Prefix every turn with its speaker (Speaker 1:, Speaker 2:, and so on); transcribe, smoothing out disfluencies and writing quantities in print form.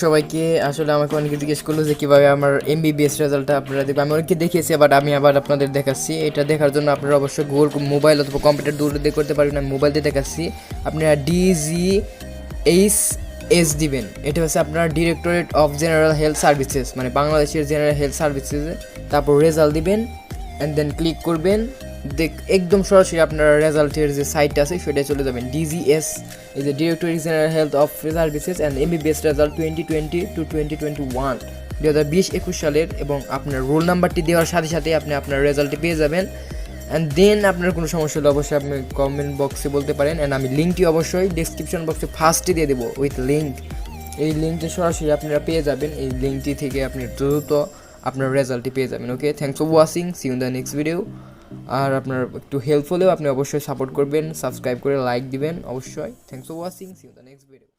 Speaker 1: সবাইকে আসলে আমাকে অনেকে জিজ্ঞেস করলো যে কীভাবে আমার MBBS রেজাল্টটা আপনারা দেখবেন। আমি অনেকে দেখিয়েছি, বাট আমি আবার আপনাদের দেখাচ্ছি। এটা দেখার জন্য আপনারা অবশ্যই গুগল মোবাইল অথবা কম্পিউটার দূরে দিয়ে করতে পারবেন। আমি মোবাইল দিয়ে দেখাচ্ছি। আপনারা DGHS দিবেন। এটা হচ্ছে আপনার directorate of general health services, মানে বাংলাদেশের জেনারেল হেলথ সার্ভিসেস। তারপর রেজাল্ট দিবেন অ্যান্ড দেন ক্লিক করবেন। একদম সরাসরি আপনার রেজাল্টের যে সাইটটা আছে সেটাই চলে যাবেন। DGS is a directory general health of services and MBBS result 2020-2021 2020-21 সালের, এবং আপনার রোল নাম্বারটি দেওয়ার সাথে সাথে আপনি আপনার রেজাল্টটি পেয়ে যাবেন। অ্যান্ড দেন আপনার কোনো সমস্যা হলে অবশ্যই আপনি কমেন্ট বক্সে বলতে পারেন। অ্যান্ড আমি লিঙ্কটি অবশ্যই ডিসক্রিপশন বক্সে ফার্স্টে দিয়ে দেবো উইথ লিঙ্ক। এই লিঙ্কটি সরাসরি আপনারা পেয়ে যাবেন। এই লিঙ্কটি থেকে আপনি দ্রুত আপনার রেজাল্টটি পেয়ে যাবেন। Okay, thanks for watching, see you in the next video. আর আপনার একটু হেল্প হলেও আপনি অবশ্যই সাপোর্ট করবেন, সাবস্ক্রাইব করে লাইক দিবেন অবশ্যই। Thanks for watching, see you in the next video.